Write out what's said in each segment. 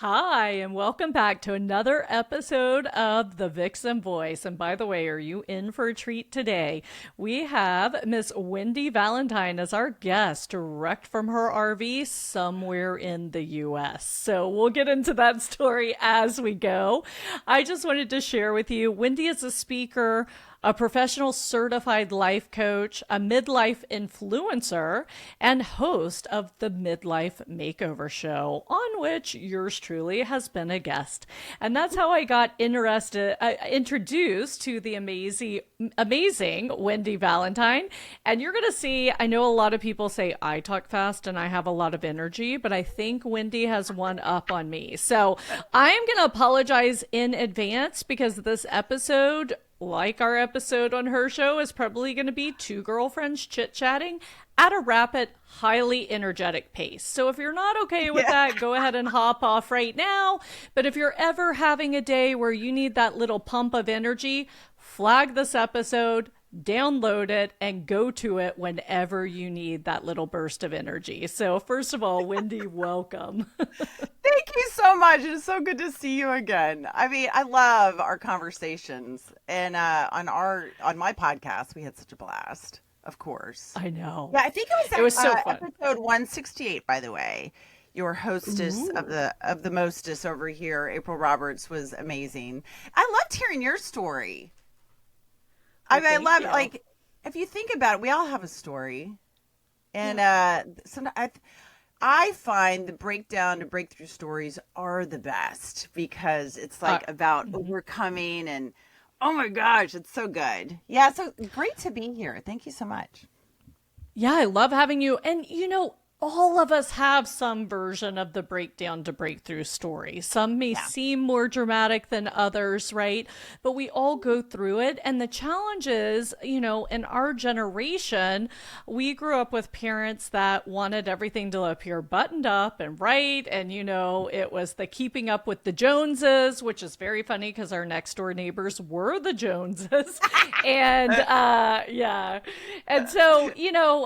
Hi, and welcome back to another episode of The Vixen Voice. And by the way, are you in for a treat today? We have Miss Wendy Valentine as our guest, direct from her RV somewhere in the US. So we'll get into that story as we go. I just wanted to share with you Wendy is a speaker, a professional certified life coach, a midlife influencer, and host of the Midlife Makeover show, on which yours truly has been a guest. And that's how I got introduced to the amazing Wendy Valentine. And you're going to see, I know a lot of people say I talk fast and I have a lot of energy, but I think Wendy has one up on me. So I'm going to apologize in advance because this episode, like our episode on her show, is probably going to be two girlfriends chit-chatting at a rapid, highly energetic pace. So if you're not okay with that, go ahead and hop off right now. But if you're ever having a day where you need that little pump of energy, flag this episode, download it, and go to it whenever you need that little burst of energy. So first of all, Wendy, welcome. Thank you so much. It's so good to see you again. I mean, I love our conversations, and on my podcast, we had such a blast. Of course, I know. yeah. I think It was so fun. episode 168. By the way, your hostess Ooh. of the mostess over here, April Roberts, was amazing. I loved hearing your story. I mean, I Thank love you. like if you think about it, we all have a story, and sometimes I find the breakdown to breakthrough stories are the best because it's like about overcoming and oh my gosh, it's so good. Yeah, so great to be here. Thank you so much. Yeah, I love having you. And all of us have some version of the breakdown to breakthrough story. Some may Yeah. seem more dramatic than others, right? But we all go through it. And the challenge is, in our generation, we grew up with parents that wanted everything to appear buttoned up and right. And, it was the keeping up with the Joneses, which is very funny because our next door neighbors were the Joneses. And yeah. And so,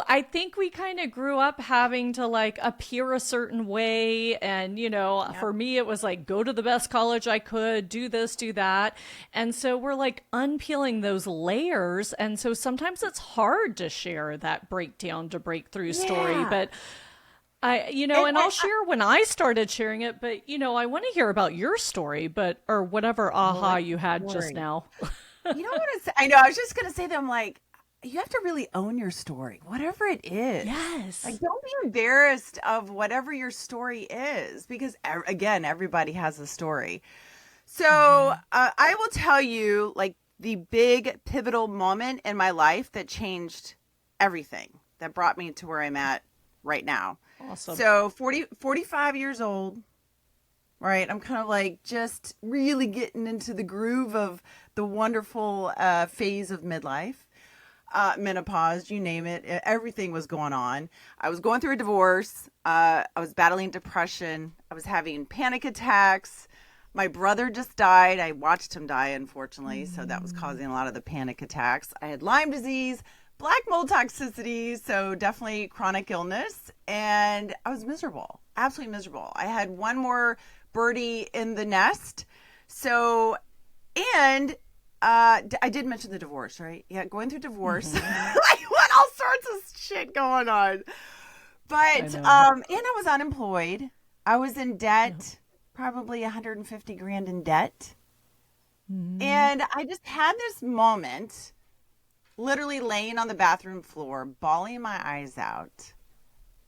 I think we kind of grew up having to like appear a certain way. And, Yep. for me, it was like go to the best college I could, do this, do that. And so we're like unpeeling those layers. And so sometimes it's hard to share that breakdown to breakthrough story. Yeah. But And and I'll share when I started sharing it, but I want to hear about your story, or whatever aha what you had just story? now. You know what it's, I know, I was just gonna say that I'm like, you have to really own your story, whatever it is. Yes. Like, don't be embarrassed of whatever your story is, because again, everybody has a story. So I will tell you, like, the big pivotal moment in my life that changed everything, that brought me to where I'm at right now. Awesome. So 45 years old, right? I'm kind of like just really getting into the groove of the wonderful phase of midlife, menopause, you name it. Everything was going on. I was going through a divorce. I was battling depression. I was having panic attacks. My brother just died. I watched him die, unfortunately. So that was causing a lot of the panic attacks. I had Lyme disease, black mold toxicity. So definitely chronic illness. And I was miserable, absolutely miserable. I had one more birdie in the nest. So, and I did mention the divorce, right? Yeah, going through divorce. Like, what all sorts of shit going on. I But, know. and I was unemployed. I was in debt, probably 150 grand in debt. And I just had this moment, literally laying on the bathroom floor, bawling my eyes out,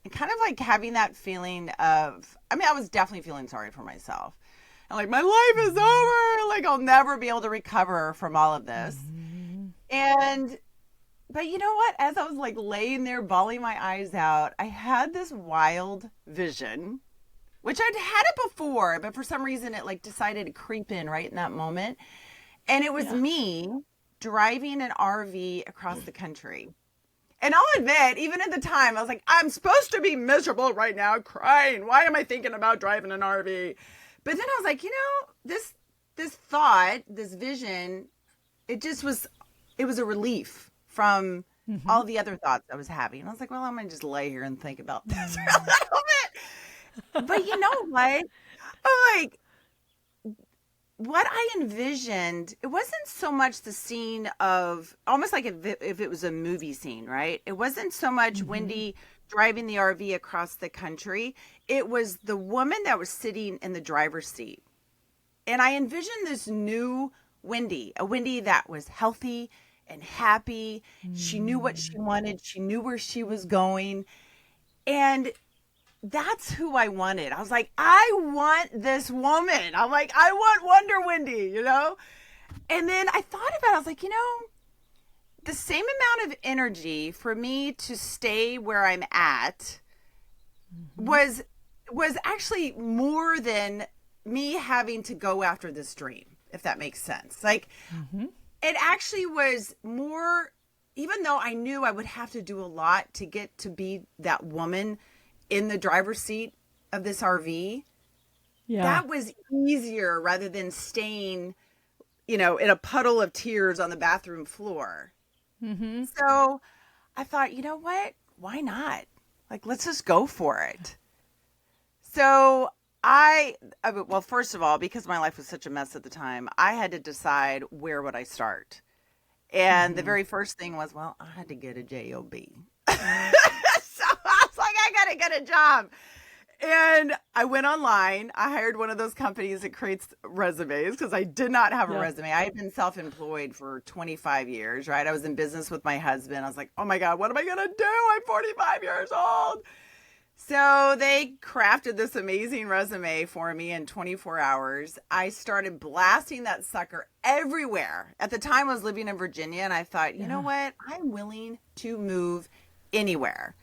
and kind of like having that feeling of, I mean, I was definitely feeling sorry for myself. And like, my life is over. Like, I'll never be able to recover from all of this. And, but you know what? As I was like laying there, bawling my eyes out, I had this wild vision, which I'd had it before, but for some reason it like decided to creep in right in that moment. And it was Yeah. me driving an RV across the country. And I'll admit, even at the time, I was like, I'm supposed to be miserable right now, crying. Why am I thinking about driving an RV? But then I was like, this thought, this vision, it was a relief from all the other thoughts I was having. And I was like, well, I'm going to just lay here and think about this for a little bit. But you know what? I'm like, what I envisioned, it wasn't so much the scene of almost like if it was a movie scene, right? It wasn't so much Wendy driving the RV across the country. It was the woman that was sitting in the driver's seat. And I envisioned this new Wendy, a Wendy that was healthy and happy. She knew what she wanted. She knew where she was going. And that's who I wanted. I was like, I want this woman. I'm like, I want Wonder Wendy, you know? And then I thought about it. I was like, the same amount of energy for me to stay where I'm at was actually more than me having to go after this dream, if that makes sense. Like, it actually was more, even though I knew I would have to do a lot to get to be that woman in the driver's seat of this RV, that was easier rather than staying, in a puddle of tears on the bathroom floor. So I thought, you know what? Why not? Like, let's just go for it. So well, first of all, because my life was such a mess at the time, I had to decide where would I start. And the very first thing was, well, I had to get a job. So I was like, I got to get a job. And I went online. I hired one of those companies that creates resumes because I did not have a resume. I had been self-employed for 25 years, right? I was in business with my husband. I was like, oh my God, what am I going to do? I'm 45 years old. So they crafted this amazing resume for me in 24 hours. I started blasting that sucker everywhere. At the time, I was living in Virginia, and I thought, you know what? I'm willing to move anywhere.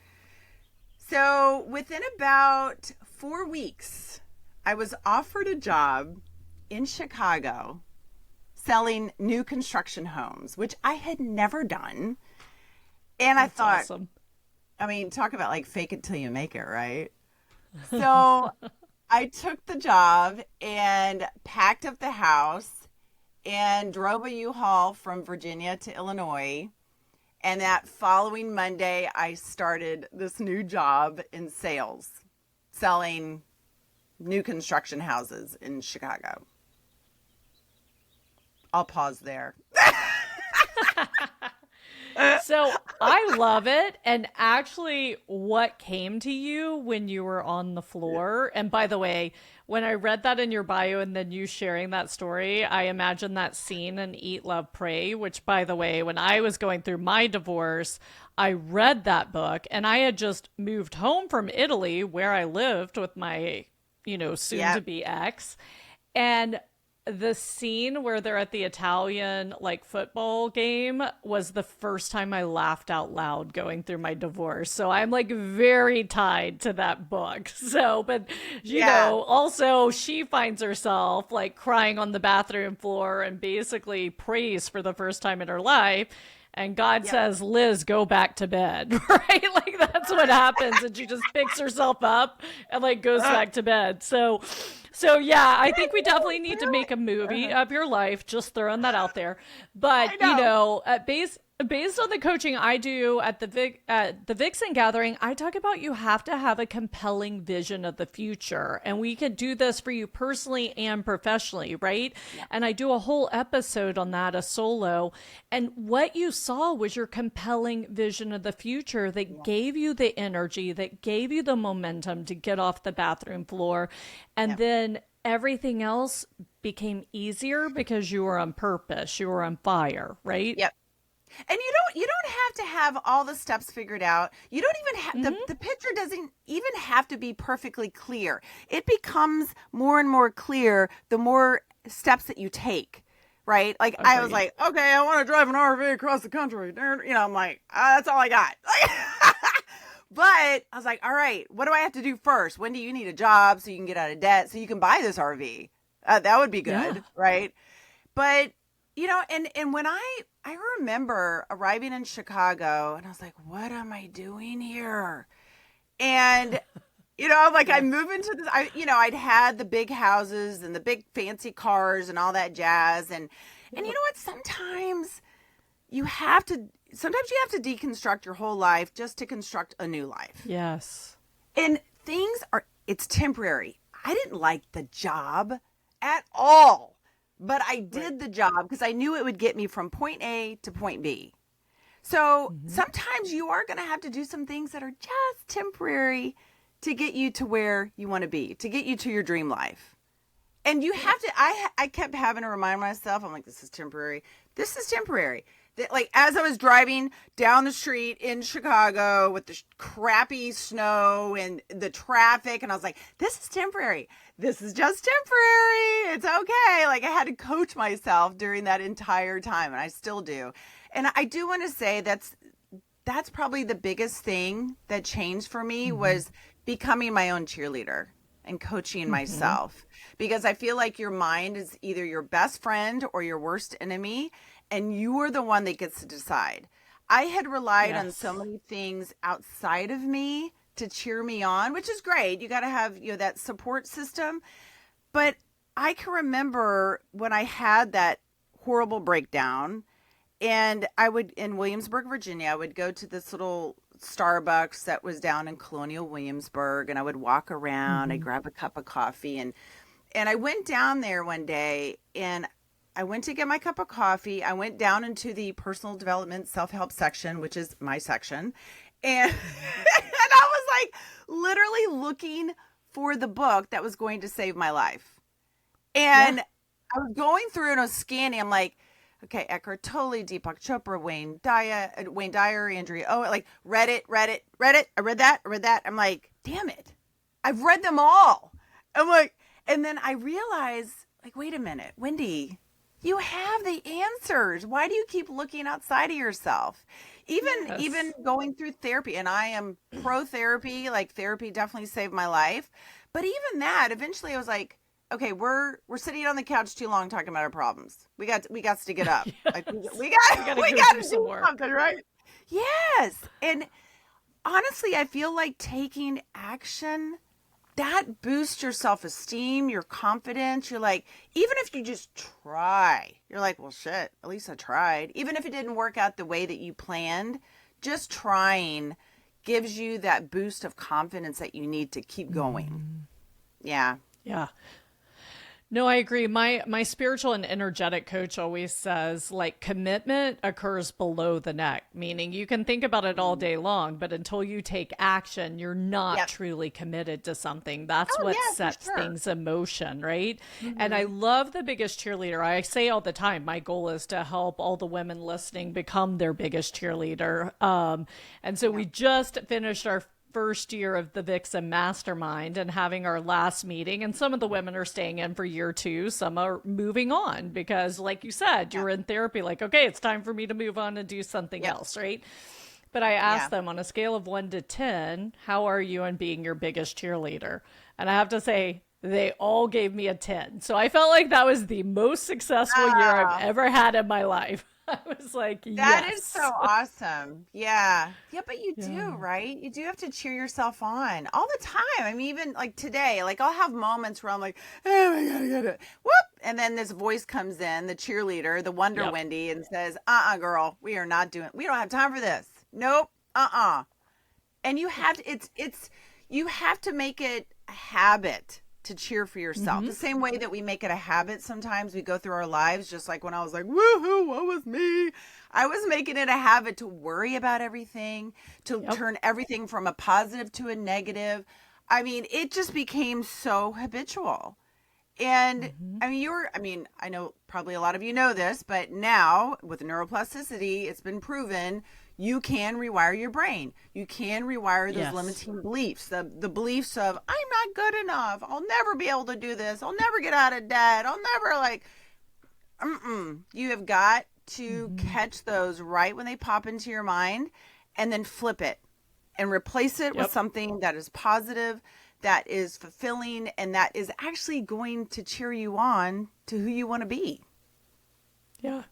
So within about 4 weeks, I was offered a job in Chicago selling new construction homes, which I had never done. And I thought, awesome. I mean, talk about like fake it till you make it, right? So I took the job and packed up the house and drove a U-Haul from Virginia to Illinois. And that following Monday, I started this new job in sales, selling new construction houses in Chicago. I'll pause there. So I love it. And actually, what came to you when you were on the floor? And by the way, when I read that in your bio and then you sharing that story, I imagine that scene in Eat, Love, Pray, which, by the way, when I was going through my divorce, I read that book and I had just moved home from Italy where I lived with my, soon to be ex. And the scene where they're at the Italian football game was the first time I laughed out loud going through my divorce. So I'm very tied to that book. So, but also she finds herself crying on the bathroom floor and basically prays for the first time in her life. And God says, Liz, go back to bed, right? That's what happens. And she just picks herself up and goes back to bed. So yeah, I think we definitely need to make a movie of your life. Just throwing that out there. But based on the coaching I do at the Vixen Gathering, I talk about you have to have a compelling vision of the future, and we could do this for you personally and professionally, right? Yeah. And I do a whole episode on that, a solo. And what you saw was your compelling vision of the future that gave you the energy, that gave you the momentum to get off the bathroom floor, and then everything else became easier because you were on purpose, you were on fire, right? Yep. And you don't have to have all the steps figured out. You don't even have the picture doesn't even have to be perfectly clear. It becomes more and more clear the more steps that you take, right? I was like, okay, I want to drive an RV across the country. I'm like, that's all I got. But I was like, all right, what do I have to do first? When do you need a job so you can get out of debt so you can buy this RV? That would be good, right? But and when I remember arriving in Chicago and I was like, what am I doing here? And, I move into this, I'd had the big houses and the big fancy cars and all that jazz. And you know what? Sometimes you have to deconstruct your whole life just to construct a new life. Yes. And it's temporary. I didn't like the job at all, but I did the job because I knew it would get me from point A to point B. So Mm-hmm. sometimes you are going to have to do some things that are just temporary to get you to where you want to be, to get you to your dream life. And you have to, I kept having to remind myself, I'm like, this is temporary. This is temporary. That, like, as I was driving down the street in Chicago with the crappy snow and the traffic, and I was like, this is temporary. This is just temporary. It's okay. Like, I had to coach myself during that entire time, and I still do. And I do want to say that's probably the biggest thing that changed for me was becoming my own cheerleader and coaching Mm-hmm. myself, because I feel like your mind is either your best friend or your worst enemy, and you are the one that gets to decide. I had relied on so Yes. many things outside of me to cheer me on, which is great. You got to have, that support system. But I can remember when I had that horrible breakdown, and I would, in Williamsburg, Virginia, I would go to this little Starbucks that was down in Colonial Williamsburg, and I would walk around, I'd Mm-hmm. grab a cup of coffee, and I went down there one day, and I went to get my cup of coffee. I went down into the personal development self-help section, which is my section. And, and I was like literally looking for the book that was going to save my life. Yeah. And I was going through and I was scanning. I'm like, okay, Eckhart Tolle, Deepak Chopra, Wayne Dyer, Andrea. Oh, like read it. I read that. I'm like, damn it. I've read them all. I'm like, and then I realize, like, wait a minute, Wendy, you have the answers. Why do you keep looking outside of yourself? Even Yes. going through therapy, and I am pro therapy, like therapy definitely saved my life. But even that, eventually I was like, okay, we're sitting on the couch too long talking about our problems. We got to get up. Like we We got got to we go got do to some do work. something, right? Yes. And honestly, I feel like taking action, that boosts your self-esteem, your confidence. You're like, even if you just try, you're like, well, shit, at least I tried. Even if it didn't work out the way that you planned, just trying gives you that boost of confidence that you need to keep going. Mm-hmm. Yeah. Yeah. No, I agree. My spiritual and energetic coach always says like commitment occurs below the neck, meaning you can think about it all Mm. day long, but until you take action, you're not Yep. truly committed to something. That's Oh, what yeah, for sets sure. things in motion, right? And I Mm-hmm. love the biggest cheerleader. I say all the time, my goal is to help all the women listening become their biggest cheerleader. And so we Yep. just finished our first year of the Vixen Mastermind and having our last meeting. And some of the women are staying in for year two. Some are moving on because, like you said, Yep. you're in therapy, like, okay, it's time for me to move on and do something Yep. else, right? But I Yeah. asked them on a scale of 1 to 10, how are you in being your biggest cheerleader? And I have to say, they all gave me a 10. So I felt like that was the most successful year I've Ah, ever had in my life. I was like, that is so yes. awesome. Yeah. Yeah, but you do, Yeah. right? You do have to cheer yourself on all the time. I mean, even like today, like I'll have moments where I'm like, oh my God, I gotta, whoop. And then this voice comes in, the cheerleader, the Wonder Yep. Wendy, and says, girl, we don't have time for this. Nope. And you have to, you have to make it a habit to cheer for yourself. Mm-hmm. The same way that we make it a habit sometimes we go through our lives, just like when I was like, woohoo, what was me? I was making it a habit to worry about everything, to Yep. turn everything from a positive to a negative. I mean, it just became so habitual. And Mm-hmm. I mean, I know probably a lot of you know this, but now with neuroplasticity, it's been proven you can rewire your brain. You can rewire those Yes. limiting beliefs, the beliefs of, I'm not good enough. I'll never be able to do this. I'll never get out of debt. I'll never you have got to Mm-hmm. catch those right when they pop into your mind and then flip it and replace it with Yep. something that is positive, that is fulfilling, and that is actually going to cheer you on to who you want to be. Yeah.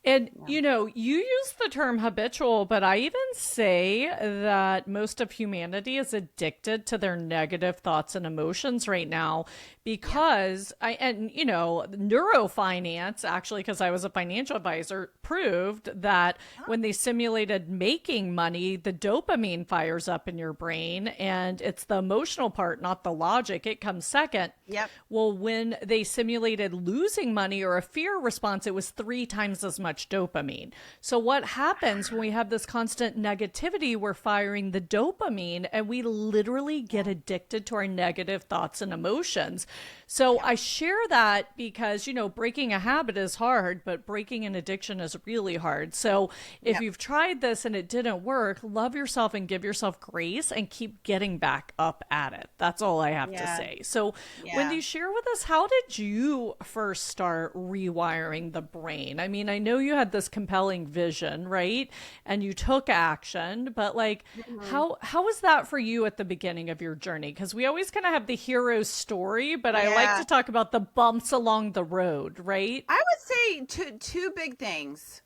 And, Yeah. you use the term habitual, but I even say that most of humanity is addicted to their negative thoughts and emotions right now Yeah. because neurofinance, actually, because I was a financial advisor, proved that Huh? when they simulated making money, the dopamine fires up in your brain and it's the emotional part, not the logic. It comes second. Yep. Well, when they simulated losing money or a fear response, it was 3 times as much dopamine. So, what happens when we have this constant negativity? We're firing the dopamine and we literally get addicted to our negative thoughts and emotions. So, Yep. I share that because, breaking a habit is hard, but breaking an addiction is really hard. So, if Yep. you've tried this and it didn't work, love yourself and give yourself grace and keep getting back up at it. That's all I have to Yeah. say. So, Yeah. Wendy, share with us, how did you first start rewiring the brain? I mean, I know you had this compelling vision, right? And you took action, but like Mhm. how was that for you at the beginning of your journey? Because we always kind of have the hero's story, but I like Yeah. to talk about the bumps along the road, right? I would say two big things,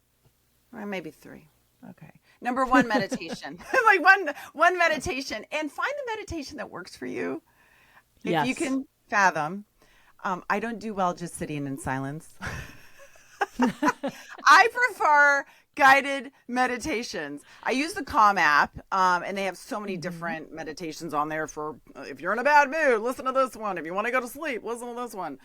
or maybe three. Okay. Number one, meditation. Like one meditation, and find the meditation that works for you. If you Yes. can fathom. I don't do well just sitting in silence. I prefer guided meditations. I use the Calm app, and they have so many Hmm. different meditations on there for if you're in a bad mood, listen to this one. If you want to go to sleep, listen to this one.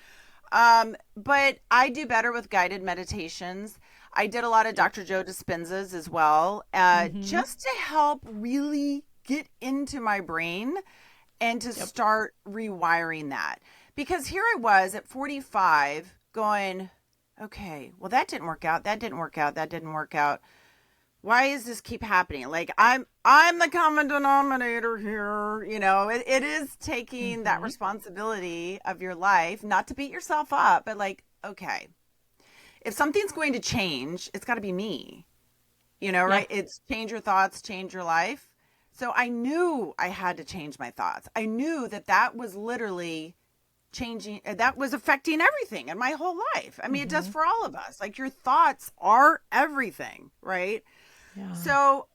But I do better with guided meditations. I did a lot of Yep. Dr. Joe Dispenza's as well, Hmm. just to help really get into my brain and to Yep. start rewiring that. Because here I was at 45 going, okay, well, that didn't work out. That didn't work out. That didn't work out. Why does this keep happening? Like I'm the common denominator here. It is taking that Hmm. responsibility of your life, not to beat yourself up, but like, okay, if something's going to change, it's got to be me. Yeah. Right? It's change your thoughts, change your life. So I knew I had to change my thoughts. I knew that was literally changing, that was affecting everything in my whole life. I mean, it does Hmm. for all of us. Like your thoughts are everything, right? Yeah. So,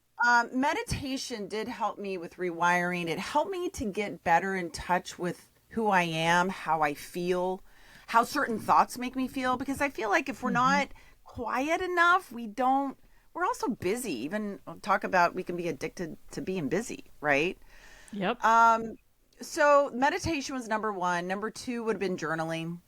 meditation did help me with rewiring. It helped me to get better in touch with who I am, how I feel, how certain thoughts make me feel. Because I feel like if we're Hmm. not quiet enough, we're also busy. Even talk about we can be addicted to being busy, right? Yep. Um, so meditation was number one. Number two would have been journaling.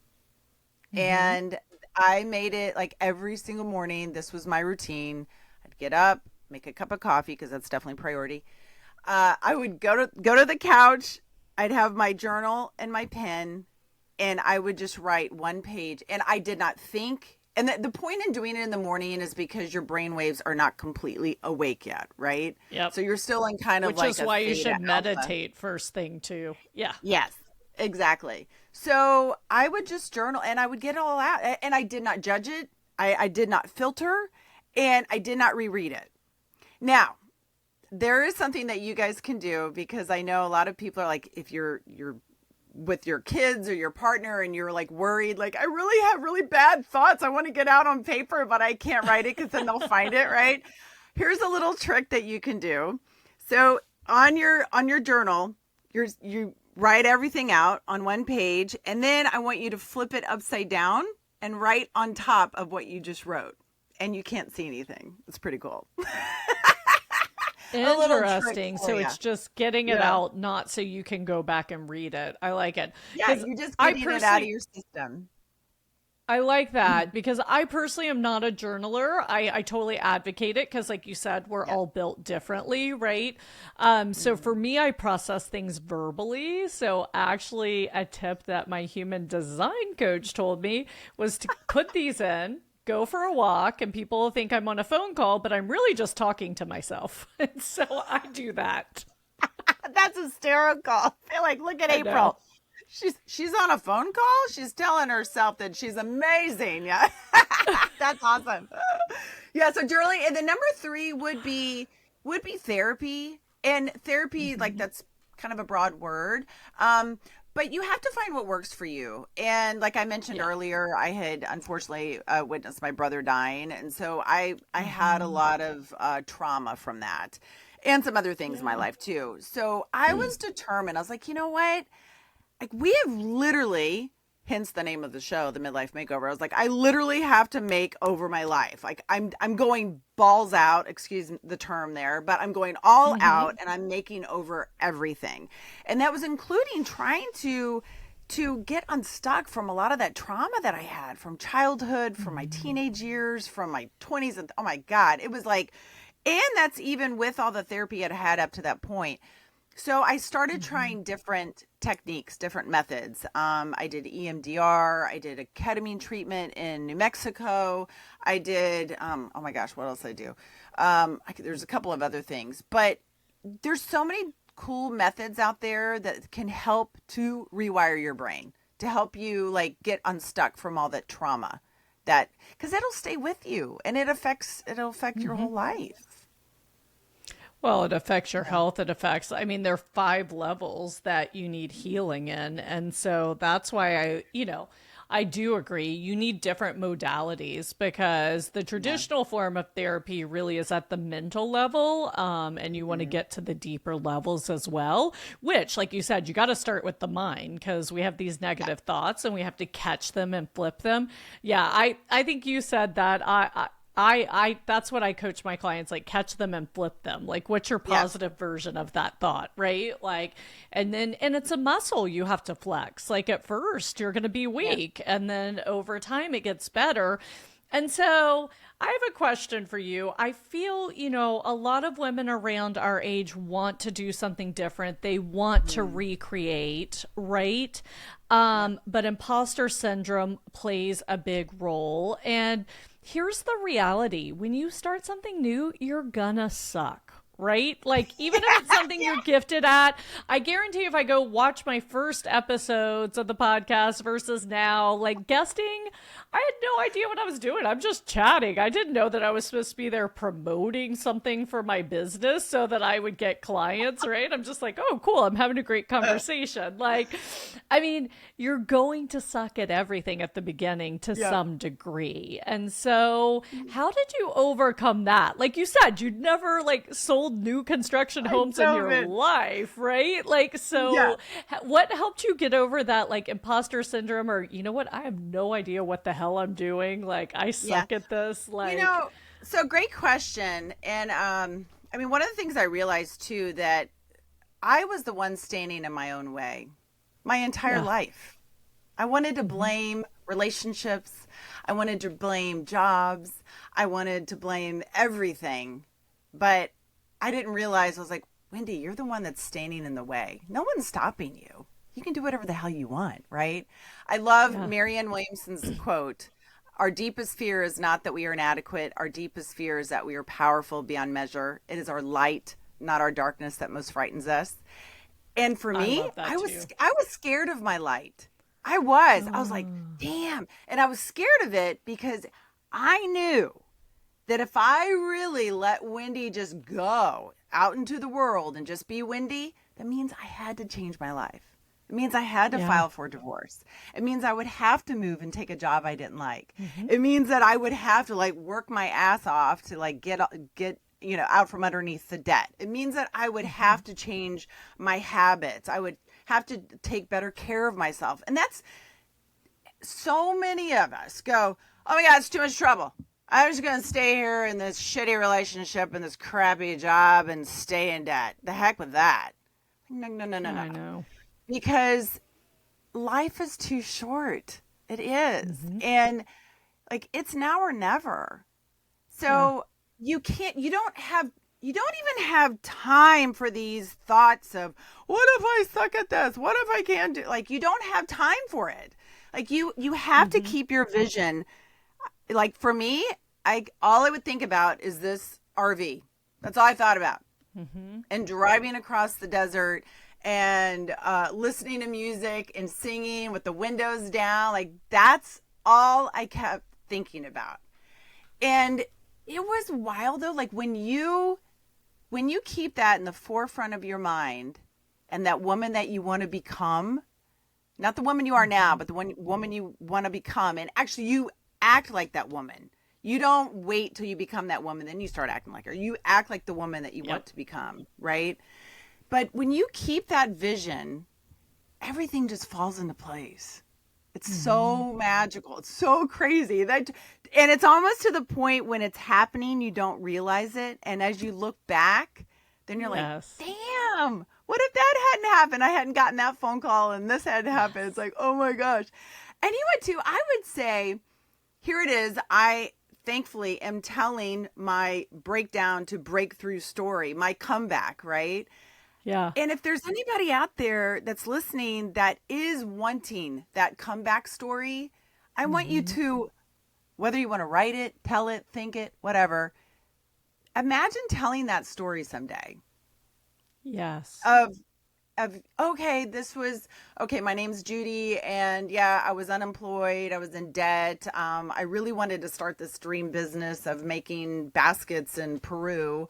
Hmm. And I made it like every single morning. This was my routine. I'd get up, make a cup of coffee because that's definitely priority. I would go to the couch. I'd have my journal and my pen, and I would just write one page. And I did not think. And the point in doing it in the morning is because your brain waves are not completely awake yet, right? Yep. So you're still in kind of Which like is a why you theta should alpha. meditate first thing too. Yeah. Yes, exactly. So I would just journal and I would get it all out. And I did not judge it. I did not filter and I did not reread it. Now, there is something that you guys can do because I know a lot of people are like, if you're with your kids or your partner and you're like worried, like I really have really bad thoughts. I want to get out on paper, but I can't write it because then they'll find it, right? Here's a little trick that you can do. So on your journal, you write everything out on one page, and then I want you to flip it upside down and write on top of what you just wrote. And you can't see anything. It's pretty cool. A little trick Interesting. for So you. it's just getting it Yeah. out, not so you can go back and read it. I like it. Yeah, Because you're just I getting it out of personally, your system. I like Mhm. that because I personally am not a journaler. I totally advocate it because, like you said, we're Yep. all built differently, right? So for Mhm. me, I process things verbally. So actually, a tip that my human design coach told me was to put these in, go for a walk, and people will think I'm on a phone call, but I'm really just talking to myself. And so I do that. That's hysterical. I feel like, look at I know. April. She's on a phone call. She's telling herself that she's amazing. Yeah. That's awesome. Yeah, so journaling, and then number three would be therapy. And therapy, like Hmm. that's kind of a broad word. Um, but you have to find what works for you. And like I mentioned earlier, I had unfortunately witnessed my brother dying. And so I had a lot of trauma from that and some other things in my life too. So I was determined. I was like, you know what? Like we have literally, hence the name of the show, the Midlife Makeover. I was like, I literally have to make over my life. Like I'm going balls out, excuse the term there, but I'm going all out and I'm making over everything. And that was including trying to get unstuck from a lot of that trauma that I had from childhood, from my teenage years, from my 20s. And oh my God, it was like, and that's even with all the therapy I'd had up to that point. So I started trying different techniques, different methods. I did EMDR. I did a ketamine treatment in New Mexico. I did, oh my gosh, what else did I do? There's a couple of other things, but there's so many cool methods out there that can help to rewire your brain, to help you like get unstuck from all that trauma because it'll stay with you and it'll affect your whole life. Well, it affects your health. It affects, I mean, there are 5 levels that you need healing in. And so that's why I do agree. You need different modalities because the traditional form of therapy really is at the mental level. And you want to get to the deeper levels as well, which, like you said, you got to start with the mind because we have these negative thoughts and we have to catch them and flip them. Yeah, I think you said that. I that's what I coach my clients, like catch them and flip them. Like what's your positive version of that thought, right? Like, and it's a muscle you have to flex. Like at first you're going to be weak and then over time it gets better. And so I have a question for you. I feel, a lot of women around our age want to do something different. They want to recreate, right? But imposter syndrome plays a big role. And here's the reality. When you start something new, you're gonna suck, right? Like, even if it's something you're gifted at, I guarantee if I go watch my first episodes of the podcast versus now, like guesting, I had no idea what I was doing. I'm just chatting. I didn't know that I was supposed to be there promoting something for my business so that I would get clients, right? I'm just like, oh, cool. I'm having a great conversation. Like, I mean, you're going to suck at everything at the beginning to some degree. And so how did you overcome that? Like you said, you'd never like sold new construction homes in your life, right? Like, so what helped you get over that like imposter syndrome or, you know what? I have no idea what the hell I'm doing. Like, I suck at this. Like, so great question. And, I mean, one of the things I realized too, that I was the one standing in my own way my entire life. I wanted to blame relationships. I wanted to blame jobs. I wanted to blame everything, but I didn't realize, I was like, Wendy, you're the one that's standing in the way. No one's stopping you. You can do whatever the hell you want, right? I love Marianne Williamson's quote, our deepest fear is not that we are inadequate. Our deepest fear is that we are powerful beyond measure. It is our light, not our darkness, that most frightens us. And for me, I was scared of my light. I was like, damn. And I was scared of it because I knew that if I really let Wendy just go out into the world and just be Wendy, that means I had to change my life. It means I had to file for divorce. It means I would have to move and take a job I didn't like. It means that I would have to like work my ass off to like get out from underneath the debt. It means that I would have to change my habits. I would have to take better care of myself. And that's so many of us go, oh my God, it's too much trouble. I'm just going to stay here in this shitty relationship and this crappy job and stay in debt. The heck with that. No. I know. Because life is too short. It is. And like, it's now or never. So you don't even have time for these thoughts of, what if I suck at this? What if I can't do, like, you don't have time for it. Like you have to keep your vision. Like for me, all I would think about is this RV. That's all I thought about. And driving across the desert and listening to music and singing with the windows down. Like that's all I kept thinking about. And it was wild though. Like when you keep that in the forefront of your mind and that woman that you want to become, Not the woman you are now, but the woman you want to become. And actually, you act like that woman. You don't wait till you become that woman, then you start acting like her. You act like the woman that you Yep. want to become, right? But when you keep that vision, everything just falls into place. It's so magical. It's so crazy that, and it's almost to the point when it's happening, you don't realize it. And as you look back, then you're like, Yes. damn, what if that hadn't happened? I hadn't gotten that phone call and this hadn't happened. It's like, oh my gosh. And you would too, I would say, here it is. I thankfully am telling my breakdown to breakthrough story, my comeback, right? Yeah. And if there's anybody out there that's listening that is wanting that comeback story, I want you to, whether you want to write it, tell it, think it, whatever, imagine telling that story someday Yes. of okay, my name's Judy, and yeah, I was unemployed, I was in debt. I really wanted to start this dream business of making baskets in Peru.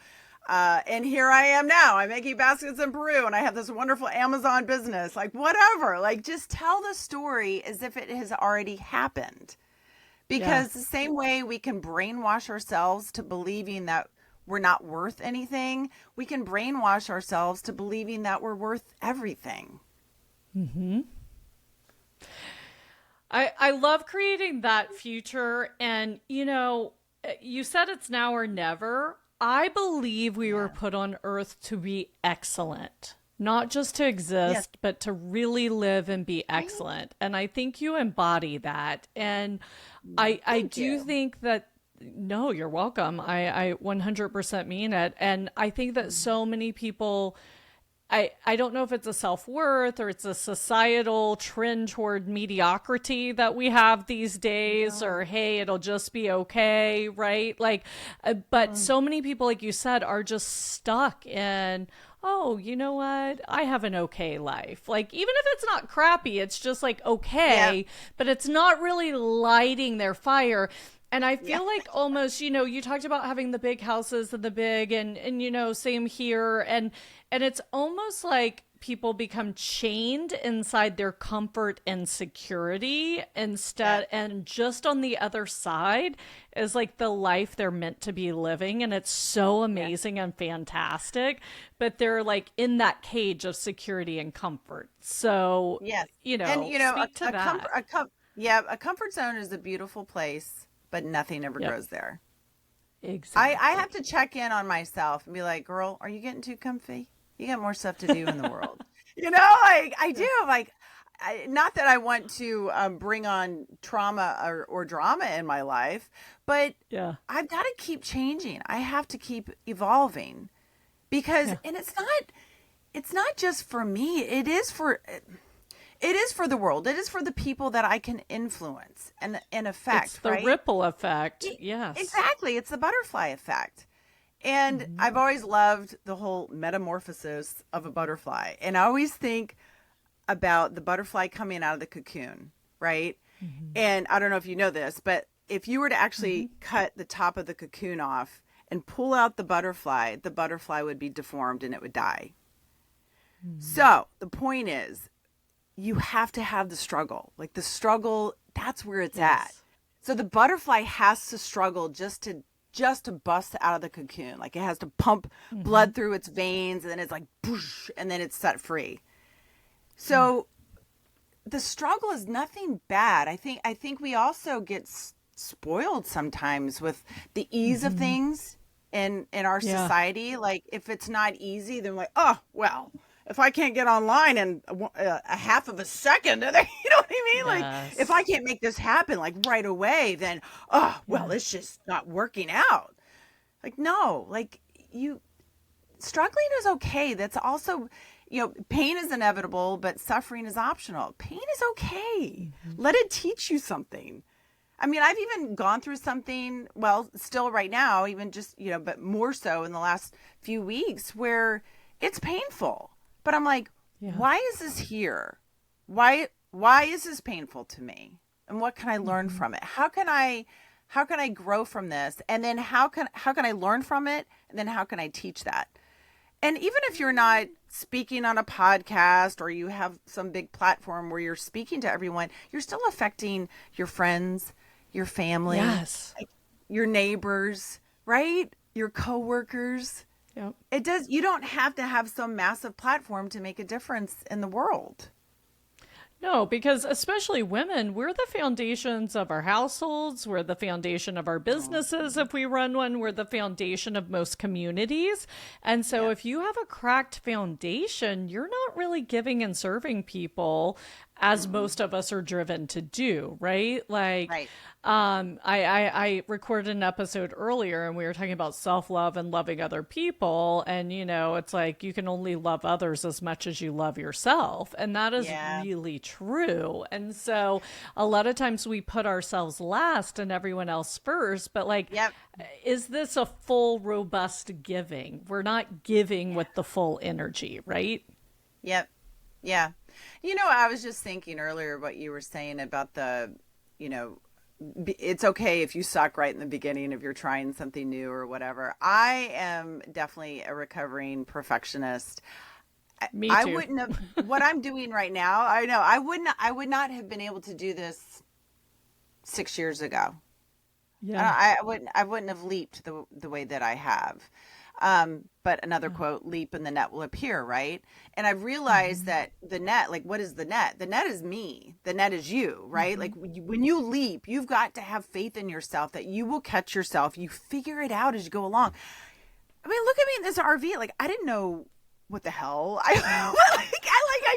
And here I am now. I'm making baskets in Peru and I have this wonderful Amazon business. Like, whatever. Like, just tell the story as if it has already happened. Because the same way we can brainwash ourselves to believing that we're not worth anything, we can brainwash ourselves to believing that we're worth everything. I love creating that future. And, you said it's now or never. I believe we were put on earth to be excellent, not just to Yes. exist, but to really live and be Right? excellent. And I think you embody that. And I Thank do you. think that, no, you're welcome. I 100% mean it. And I think that so many people, I don't know if it's a self-worth or it's a societal trend toward mediocrity that we have these days, or hey, it'll just be okay, right? Like, but so many people, like you said, are just stuck in, oh, you know what? I have an okay life. Like, even if it's not crappy, it's just like Yeah. okay, but it's not really lighting their fire. And I Yeah. feel like almost, you talked about having the big houses and the big and same here. And it's almost like people become chained inside their comfort and security Yeah. instead. And just on the other side is like the life they're meant to be living. And it's so Yeah. amazing and fantastic. But they're like in that cage of security and comfort. So, Yes. And speak to a that. comfort yeah, a comfort zone is a beautiful place, but nothing ever Yep. grows there. I have Exactly. to check in on myself and be like, girl, are you getting too comfy? You got more stuff to do in the world. Like I do. Like, not that I want to bring on trauma or drama in my life, but Yeah. I've got to keep changing. I have to keep evolving because, Yeah. and it's not just for me. It is for the world. It is for the people that I can influence and It's affect, the right? ripple effect. Yes. Exactly. It's the butterfly effect. And I've always loved the whole metamorphosis of a butterfly. And I always think about the butterfly coming out of the cocoon, right? And I don't know if you know this, but if you were to actually cut the top of the cocoon off and pull out the butterfly would be deformed and it would die. So the point is, you have to have the struggle. Like the struggle, that's where it's at. Yes. So the butterfly has to struggle just to bust out of the cocoon. Like it has to pump blood through its veins and then it's like boosh, and then it's set free. So the struggle is nothing bad. I think we also get spoiled sometimes with the ease of things in our Yeah. society. Like if it's not easy, then like, oh well, if I can't get online in a half of a second, you know what I mean? Like if I Yes. can't make this happen like right away, then oh well, Yeah. it's just not working out. Like no, like you struggling is okay. That's also, pain is inevitable, but suffering is optional. Pain is okay. Let it teach you something. I mean, I've even gone through something, well, still right now, even just, but more so in the last few weeks where it's painful. But I'm like, Yeah. why is this here? Why is this painful to me? And what can I learn from it? How can I grow from this? And then how can I learn from it? And then how can I teach that? And even if you're not speaking on a podcast or you have some big platform where you're speaking to everyone, you're still affecting your friends, your family, Yes. like, your neighbors, right? Your coworkers. Yep. It does, you don't have to have some massive platform to make a difference in the world. No, because especially women, we're the foundations of our households. We're the foundation of our businesses. If we run one, we're the foundation of most communities. And so Yeah. if you have a cracked foundation, you're not really giving and serving people as most of us are driven to do, right? Like, Right. I recorded an episode earlier and we were talking about self-love and loving other people. And, it's like you can only love others as much as you love yourself. And that is Yeah. really true. And so a lot of times we put ourselves last and everyone else first. But like, Yep. is this a full, robust giving? We're not giving with the full energy, right? Yep. Yeah. I was just thinking earlier what you were saying about you know, it's okay if you suck right in the beginning if you're trying something new or whatever. I am definitely a recovering perfectionist. Me I too. wouldn't have what I'm doing right now. I know I would not have been able to do this 6 years ago. Yeah. I wouldn't have leaped the way that I have. But another quote, leap and the net will appear, right? And I've realized that the net, like, what is the net? The net is me. The net is you, right? Like when you leap, you've got to have faith in yourself that you will catch yourself. You figure it out as you go along. I mean, look at me in this RV. Like, I didn't know what the hell. I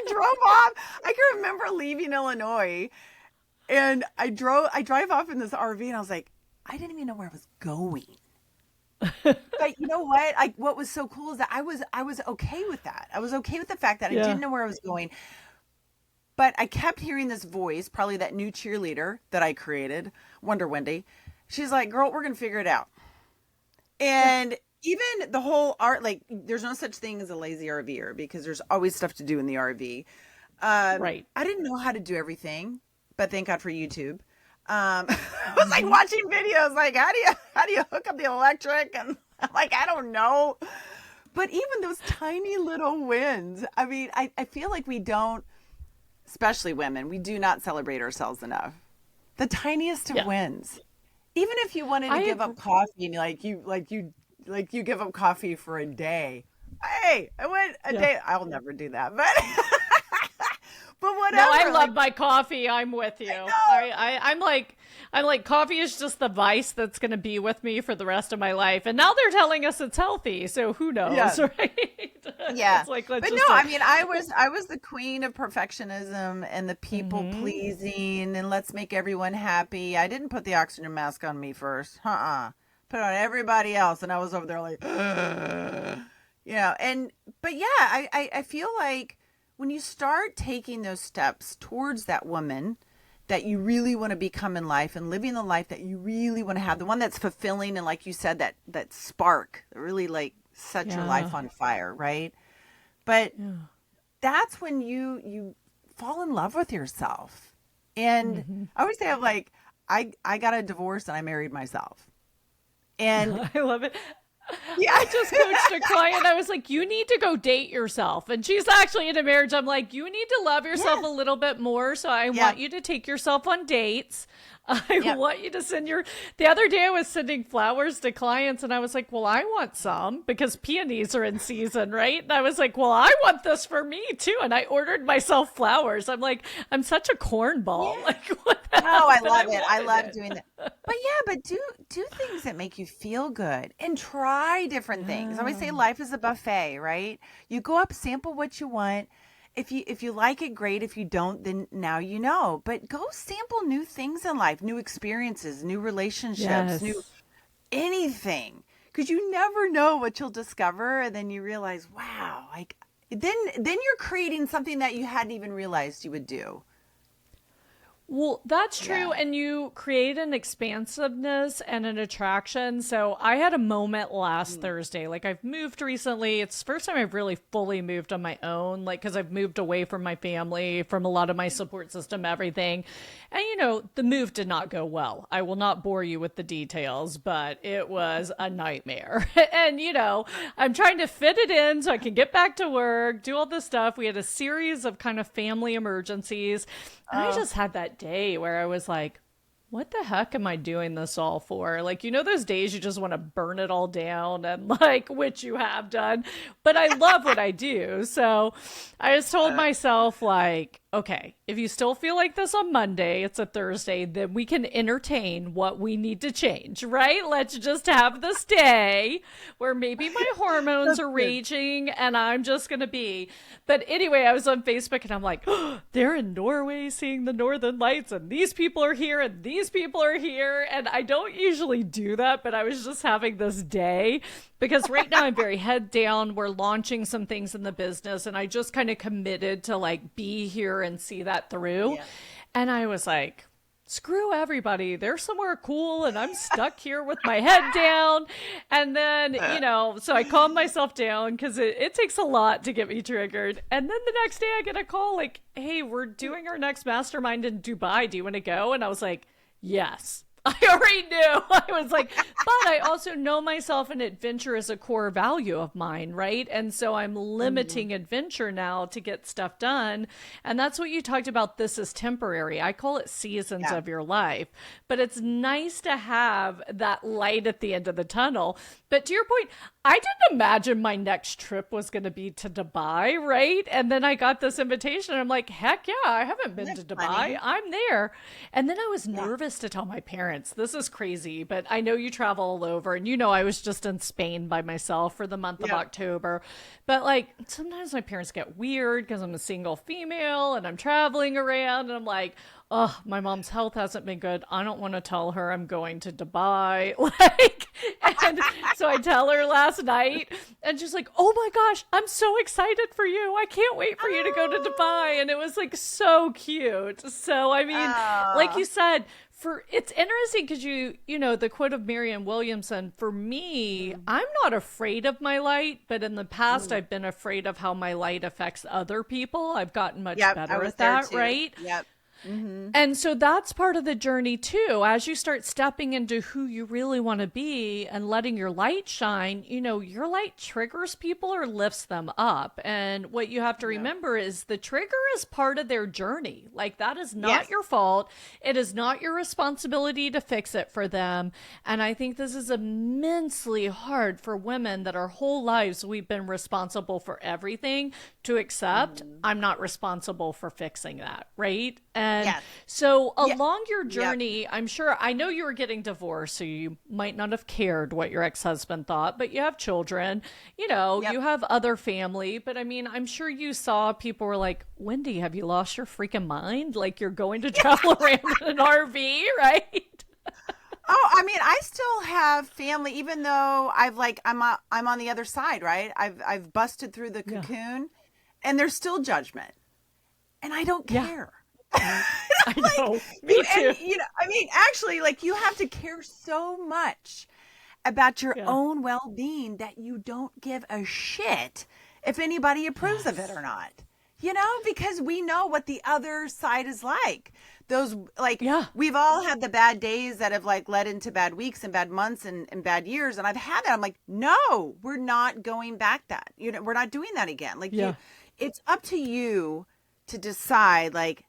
drove off. I can remember leaving Illinois and I drive off in this RV and I was like, I didn't even know where I was going. But you know what? What was so cool is that I was okay with that. I was okay with the fact that I Yeah. didn't know where I was going. But I kept hearing this voice, probably that new cheerleader that I created, Wonder Wendy. She's like, "Girl, we're gonna figure it out." And even the whole art, like, there's no such thing as a lazy RVer because there's always stuff to do in the RV. Right. I didn't know how to do everything, but thank God for YouTube. I was like watching videos, like, how do you hook up the electric? And I'm like, I don't know. But even those tiny little wins, I mean, I feel like we don't, especially women, we do not celebrate ourselves enough. The tiniest of Yeah. wins. Even if you wanted to I give up coffee and you give up coffee for a day. Hey, I went a day. I'll never do that, but but whatever. No, I like, love my coffee. I'm with you. I'm like, coffee is just the vice that's going to be with me for the rest of my life. And now they're telling us it's healthy, so who knows, Yeah. right? Yeah. It's like, But let's no, just I mean, I was the queen of perfectionism and the people pleasing and let's make everyone happy. I didn't put the oxygen mask on me first. Put it on everybody else. And I was over there like, but yeah, I feel like when you start taking those steps towards that woman that you really want to become in life and living the life that you really want to have, the one that's fulfilling and, like you said, that spark that really like set your life on fire, right? But that's when you fall in love with yourself. And I always say, I'm like, I got a divorce and I married myself. And I love it. yeah, I just coached a client. I was like, you need to go date yourself. And she's actually in a marriage. I'm like, you need to love yourself a little bit more. So I want you to take yourself on dates. I want you to send the other day I was sending flowers to clients and I was like, well, I want some because peonies are in season, right? And I was like, well, I want this for me too. And I ordered myself flowers. I'm like, I'm such a cornball. Yeah. Like, what the No, hell? I But love it. I wanted love it. doing that. But do things that make you feel good and try different things. I always say life is a buffet, right? You go up, sample what you want. If you like it, great. If you don't, then now you know. But go sample new things in life, new experiences, new relationships, new anything. Because you never know what you'll discover, and then you realize, wow, like then you're creating something that you hadn't even realized you would do. Well, that's true. Yeah. And you create an expansiveness and an attraction. So I had a moment last Mm. Thursday. Like I've moved recently. It's the first time I've really fully moved on my own, like because I've moved away from my family, from a lot of my support system, everything. And, the move did not go well. I will not bore you with the details, but it was a nightmare. And, I'm trying to fit it in so I can get back to work, do all this stuff. We had a series of kind of family emergencies. And I Oh, just had that day where I was like, what the heck am I doing this all for? Like, those days you just want to burn it all down and like, which you have done. But I love what I do. So I just told myself, like, okay, if you still feel like this on Monday, it's a Thursday, then we can entertain what we need to change, right? Let's just have this day where maybe my hormones that's are good. raging and I'm just going to be. But anyway, I was on Facebook and I'm like, oh, they're in Norway seeing the Northern Lights and these people are here and these people are here. And I don't usually do that, but I was just having this day because right now I'm very head down. We're launching some things in the business and I just kind of committed to like be here and see that through. Yeah. And I was like, screw everybody. They're somewhere cool and I'm stuck here with my head down. And then, so I calmed myself down because it takes a lot to get me triggered. And then the next day I get a call like, hey, we're doing our next mastermind in Dubai. Do you want to go? And I was like, yes. I already knew. I was like, but I also know myself and adventure is a core value of mine, right? And so I'm limiting adventure now to get stuff done. And that's what you talked about. This is temporary. I call it seasons Yeah. of your life, but it's nice to have that light at the end of the tunnel. But to your point, I didn't imagine my next trip was going to be to Dubai, right? And then I got this invitation. And I'm like, heck yeah, I haven't been to That's Dubai. funny. I'm there. And then I was Yeah. nervous to tell my parents. This is crazy, but I know you travel all over. And I was just in Spain by myself for the month of Yeah. October. But like sometimes my parents get weird because I'm a single female and I'm traveling around. And I'm like, oh, my mom's health hasn't been good. I don't want to tell her I'm going to Dubai. Like, and so I tell her last night, and she's like, oh my gosh, I'm so excited for you. I can't wait for you to go to Dubai. And it was like so cute. So, I mean, like Oh. you said, it's interesting because the quote of Marianne Williamson, for me, Mm. I'm not afraid of my light, but in the past, Mm. I've been afraid of how my light affects other people. I've gotten much Yep, I better was at there that, too. right? Yep. Mm-hmm. And so that's part of the journey too. As you start stepping into who you really want to be and letting your light shine, your light triggers people or lifts them up. And what you have to Yeah. remember is the trigger is part of their journey. Like that is not Yes. your fault. It is not your responsibility to fix it for them. And I think this is immensely hard for women that our whole lives we've been responsible for everything to accept. Mm-hmm. I'm not responsible for fixing that, right? And Yes. so Yeah. along your Yep. journey, I know you were getting divorced, so you might not have cared what your ex-husband thought, but you have children, Yep. you have other family, but I mean, I'm sure you saw people were like, Wendy, have you lost your freaking mind? Like you're going to travel around in an RV, right? Oh, I mean, I still have family, even though I'm on the other side, right? I've busted through the Yeah. cocoon, and there's still judgment, and I don't Yeah. care. I Like know. Me too. and I mean, actually, like you have to care so much about your Yeah. own well-being that you don't give a shit if anybody approves of it Yes. or not. Because we know what the other side is like. Those Yeah. we've all had the bad days that have like led into bad weeks and bad months and bad years. And I've had that. I'm like, no, we're not going back that. We're not doing that again. Like Yeah. it's up to you to decide like,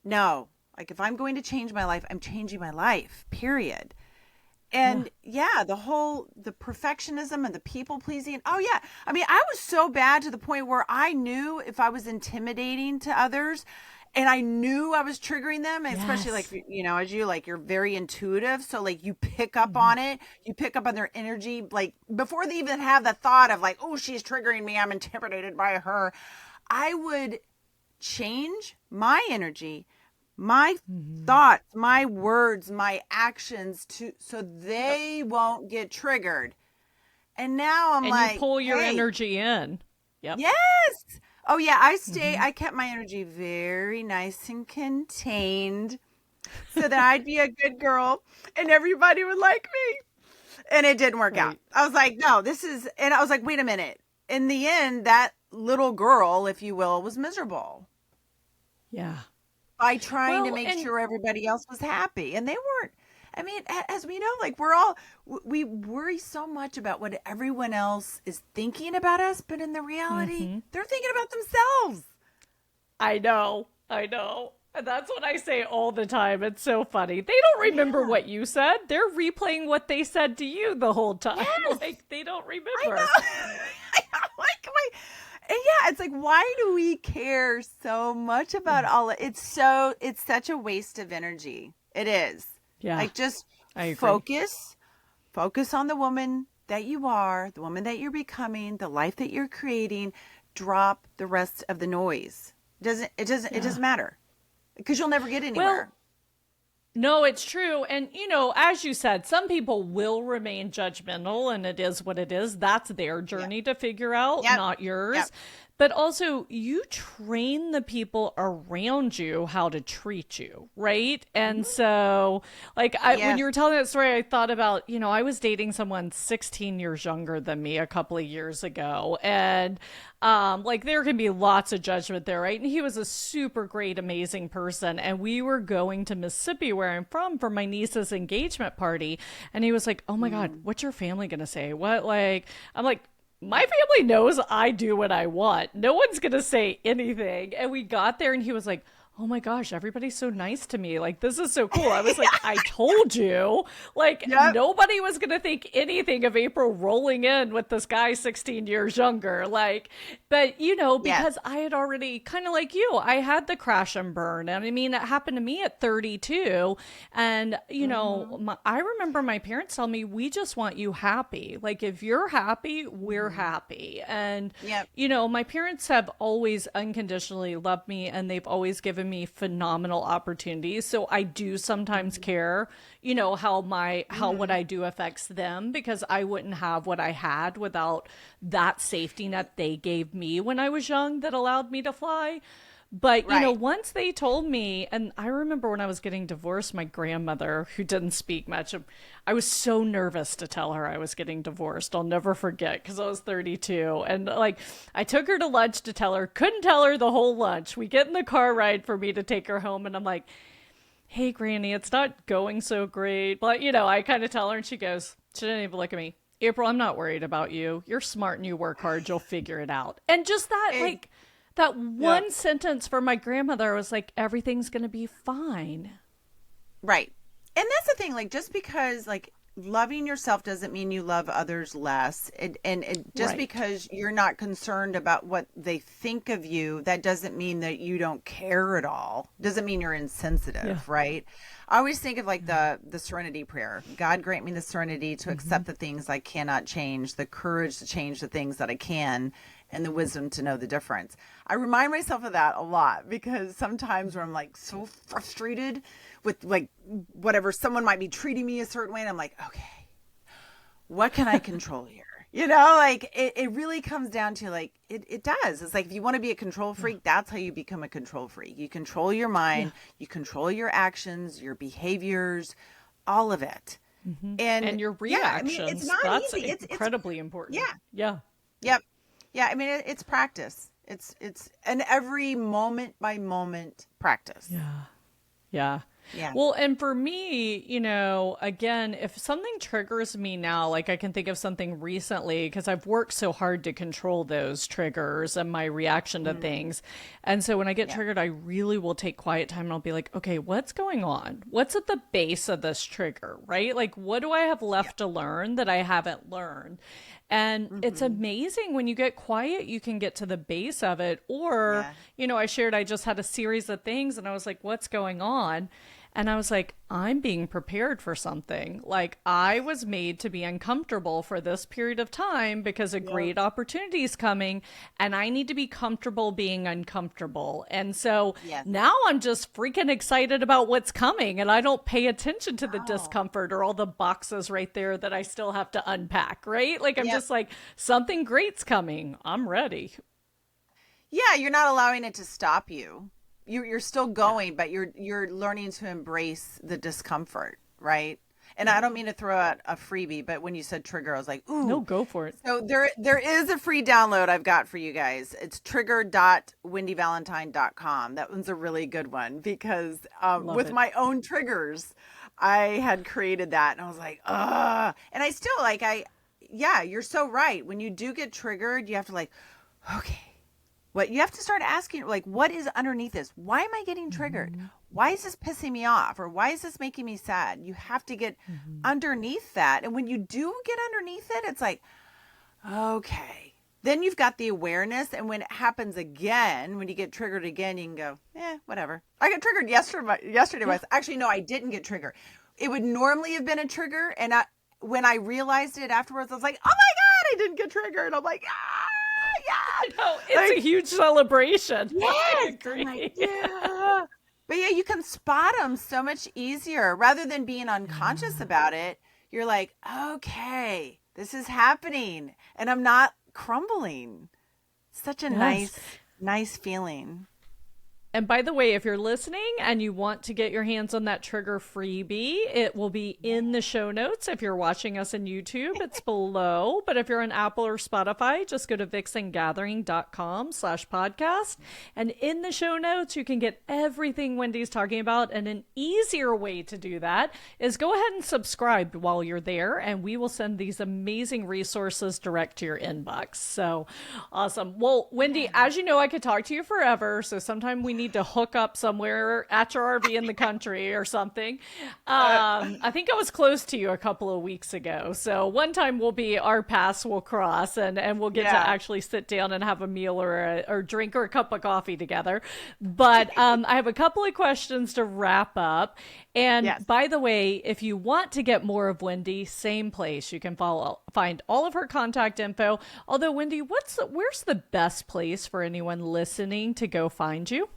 no, like if I'm going to change my life, I'm changing my life, period. And yeah, the perfectionism and the people pleasing. Oh yeah. I mean, I was so bad to the point where I knew if I was intimidating to others and I knew I was triggering them, and especially like, Yes. as you're very intuitive. So like you pick up Mhm. on it, you pick up on their energy, like before they even have the thought of like, oh, she's triggering me. I'm intimidated by her. I would change my energy, my thoughts, my words, my actions so they won't get triggered. And now I'm And you like, pull your hey, energy in. Yep. yes. Oh yeah, Hmm. I kept my energy very nice and contained. so that I'd be a good girl and everybody would like me. And it didn't work out. Right. I was like, no, and I was like, wait a minute. In the end, that little girl, if you will, was miserable Yeah. by trying to Well, make and sure everybody else was happy. And they weren't. I mean, as we know, like we're all, we worry so much about what everyone else is thinking about us, but in the reality, mhm. they're thinking about themselves. I know. I know. And that's what I say all the time. It's so funny. They don't remember Yeah. what you said. They're replaying what they said to you the whole time. Yes. Like they don't I remember. know. I know. Like and yeah, it's like why do we care so much about all it? It's such a waste of energy. It is. Yeah, Like just I agree. focus on the woman that you are, the woman that you're becoming, the life that you're creating. Drop the rest of the noise. It Yeah. doesn't matter because you'll never get Well, anywhere. no, it's true. And, as you said, some people will remain judgmental, and it is what it is. That's their Yep. journey to figure out, Yep. not Yep. yours. But also, you train the people around you how to treat you, right? And Hmm. so, like, when Yes. you were telling that story, I thought about, I was dating someone 16 years younger than me a couple of years ago. And, like, there can be lots of judgment there, right? And he was a super great, amazing person. And we were going to Mississippi, where I'm from, for my niece's engagement party. And he was like, oh my God, Mm. what's your family going to say? What, like, I'm like, my family knows I do what I want. No one's going to say anything. And we got there and he was like, oh my gosh, everybody's so nice to me. Like, this is so cool. I was like, I told you. Like, Yep. nobody was going to think anything of April rolling in with this guy 16 years younger. Like, but, Yes. because I had already, kind of like you, I had the crash and burn. And I mean, it happened to me at 32. And, Hmm. I remember my parents telling me, we just want you happy. Like, if you're happy, we're happy. And, Yep. my parents have always unconditionally loved me, and they've always given me phenomenal opportunities. So I do sometimes care, how what Hmm. I do affects them, because I wouldn't have what I had without that safety net they gave me when I was young that allowed me to fly. But, Right. once they told me, and I remember when I was getting divorced, my grandmother, who didn't speak much, I was so nervous to tell her I was getting divorced. I'll never forget, because I was 32. And, like, I took her to lunch to tell her, couldn't tell her the whole lunch. We get in the car ride for me to take her home, and I'm like, hey, Granny, it's not going so great. But, I kind of tell her, and she didn't even look at me. April, I'm not worried about you. You're smart and you work hard. You'll figure it out. And just that, It, like, that yep. one sentence from my grandmother was like, everything's going to be fine. Right. And that's the thing, like just because like loving yourself doesn't mean you love others less. Just Right. because you're not concerned about what they think of you, that doesn't mean that you don't care at all. Doesn't mean you're Yeah. insensitive, right? I always think of like the serenity prayer. God grant me the serenity to Mm-hmm. accept the things I cannot change, the courage to change the things that I can, and the wisdom to know the difference. I remind myself of that a lot because sometimes when I'm like so frustrated with like whatever someone might be treating me a certain way, and I'm like, okay, what can I control here? Like it really comes down to like it does. It's like if you want to be a control freak, that's how you become a control freak. You control your Yeah. mind, you control your actions, your behaviors, all of it. Mm-hmm. And And your yeah, I mean, it's reactions, not that's easy. It's incredibly important. yeah. Yeah. Yep. Yeah, I mean it's practice. It's an every moment by moment practice. Yeah. Yeah. Yeah. Well, and for me, again, if something triggers me now, like I can think of something recently because I've worked so hard to control those triggers and my reaction to Mm, things. And so when I get yeah. triggered, I really will take quiet time and I'll be like, okay, what's going on? What's at the base of this trigger, right? Like, what do I have Yeah. left to learn that I haven't learned? And it's Hmm. amazing when you get quiet, you can get to the base of it. Or, Yeah. I shared I just had a series of things and I was like, what's going on? And I was like, I'm being prepared for something. Like, I was made to be uncomfortable for this period of time because a Yep. great opportunity is coming, and I need to be comfortable being uncomfortable. And so Yes. now I'm just freaking excited about what's coming, and I don't pay attention to the Oh. discomfort or all the boxes right there that I still have to unpack, right? Like, I'm Yep. just like, something great's coming. I'm ready. Yeah, you're not allowing it to stop you. you're still going, but you're learning to embrace the discomfort, right? And I don't mean to throw out a freebie, but when you said trigger, I was like, No, ooh. go for it. So there is a free download I've got for you guys. It's trigger.wendyvalentine.com. That one's a really good one because Love with it. my own triggers, I had created that and I was like, and I still yeah, you're so right. When you do get triggered, you have to like, okay, what you have to start asking, like, what is underneath this? Why am I getting triggered? Why is this pissing me off? Or why is this making me sad? You have to get underneath that. And when you do get underneath it, it's like, okay. Then you've got the awareness. And when it happens again, when you get triggered again, you can go, whatever. I got triggered yesterday. Actually, no, I didn't get triggered. It would normally have been a trigger. And when I realized it afterwards, I was like, oh my God, I didn't get triggered. I'm like, yeah. No, it's a huge celebration. Yes. I agree. I'm like, yeah. But yeah, you can spot them so much easier rather than being unconscious about it. You're like, okay, this is happening and I'm not crumbling. Such a nice feeling. And by the way, if you're listening and you want to get your hands on that trigger freebie, it will be in the show notes. If you're watching us on YouTube, it's below. But if you're on Apple or Spotify, just go to vixengathering.com/podcast. And in the show notes, you can get everything Wendy's talking about. And an easier way to do that is go ahead and subscribe while you're there. And we will send these amazing resources direct to your inbox. So awesome. Well, Wendy, as you know, I could talk to you forever. So sometime we need to hook up somewhere at your RV in the country or something. I think I was close to you a couple of weeks ago. So one time our paths will cross and we'll get to actually sit down and have a meal or drink or a cup of coffee together. But I have a couple of questions to wrap up. And by the way, if you want to get more of Wendy, same place. You can find all of her contact info. Although, Wendy, where's the best place for anyone listening to go find you?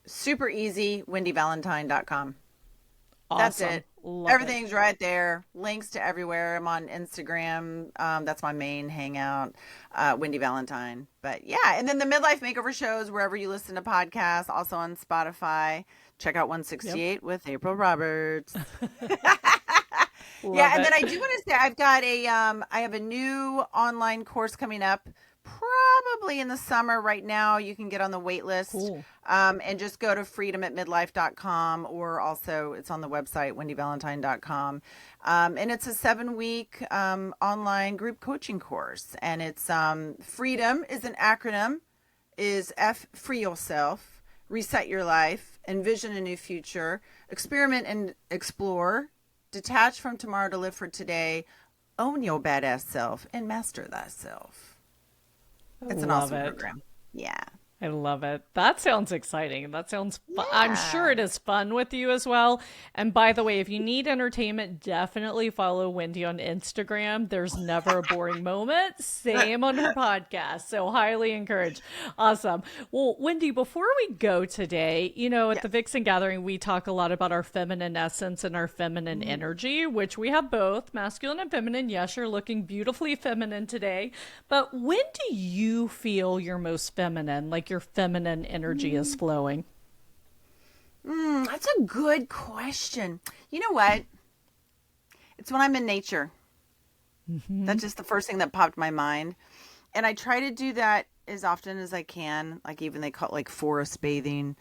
Super easy, wendyvalentine.com. Awesome. That's it. Love Everything's right there. Links to everywhere. I'm on Instagram. That's my main hangout, Wendy Valentine. But yeah, and then the Midlife Makeover shows wherever you listen to podcasts, also on Spotify. Check out 168 with April Roberts. Yeah, and then I do want to say I have a new online course coming up. Probably in the summer. Right now you can get on the wait list. Cool. And just go to freedomatmidlife.com, or also it's on the website wendyvalentine.com. And it's a 7-week online group coaching course, and it's freedom is an acronym, is F, free yourself, reset your life, envision a new future, experiment and explore, detach from tomorrow to live for today, own your badass self, and master thyself. It's an awesome program. Yeah. I love it. That sounds exciting. That sounds fun. Yeah. I'm sure it is fun with you as well. And by the way, if you need entertainment, definitely follow Wendy on Instagram. There's never a boring moment. Same on her podcast. So highly encouraged. Awesome. Well, Wendy, before we go today, at the Vixen Gathering, we talk a lot about our feminine essence and our feminine energy, which we have both, masculine and feminine. Yes, you're looking beautifully feminine today. But when do you feel you're most feminine? Like your feminine energy is flowing? That's a good question. You know what? It's when I'm in nature. That's just the first thing that popped in my mind. And I try to do that as often as I can. Like even they call it like forest bathing.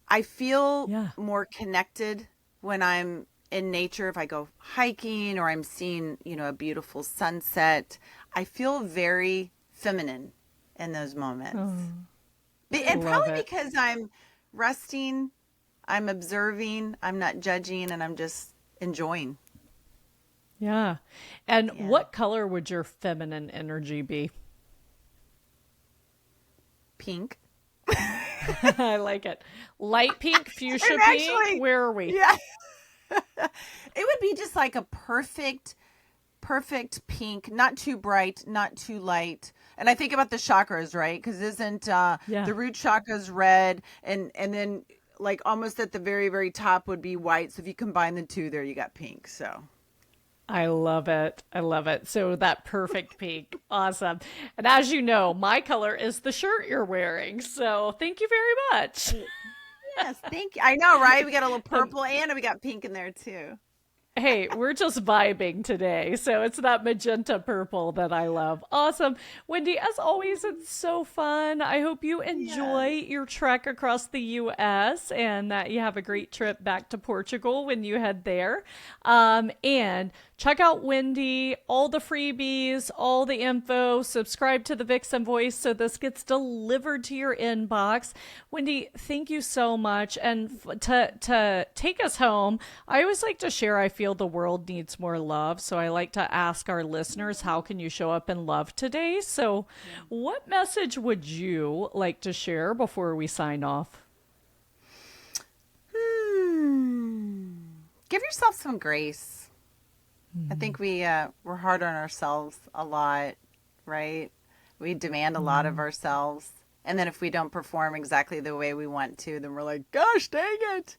I feel more connected when I'm in nature. If I go hiking or I'm seeing, a beautiful sunset, I feel very feminine in those moments. And probably because I'm resting, I'm observing, I'm not judging, and I'm just enjoying. Yeah. And what color would your feminine energy be? Pink. I like it. Light pink, fuchsia pink. Where are we? Yeah. It would be just like a perfect pink, not too bright, not too light. And I think about the chakras, right? Because isn't the root chakra's red, and then like almost at the very, very top would be white. So if you combine the two there, you got pink. So I love it. I love it. So that perfect pink. Awesome. And as you know, my color is the shirt you're wearing. So thank you very much. Yes, thank you. I know, right? We got a little purple and we got pink in there too. Hey, we're just vibing today. So it's that magenta purple that I love. Awesome. Wendy, as always, it's so fun. I hope you enjoy Yes. your trek across the US and that you have a great trip back to Portugal when you head there. And check out Wendy, all the freebies, all the info. Subscribe to the Vixen Voice so this gets delivered to your inbox. Wendy, thank you so much. And to take us home, I always like to share I feel the world needs more love. So I like to ask our listeners, how can you show up in love today? So, what message would you like to share before we sign off? Give yourself some grace. I think we're hard on ourselves a lot, right? We demand a lot of ourselves. And then if we don't perform exactly the way we want to, then we're like, gosh, dang it.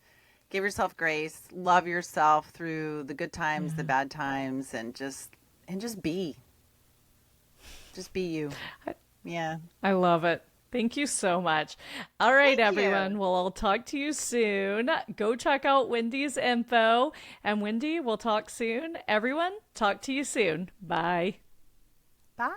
Give yourself grace. Love yourself through the good times, the bad times, and just be. Just be you. Yeah. I love it. Thank you so much. All right, Thank everyone. you. Well, I'll talk to you soon. Go check out Wendy's info. And Wendy, we'll talk soon. Everyone, talk to you soon. Bye. Bye.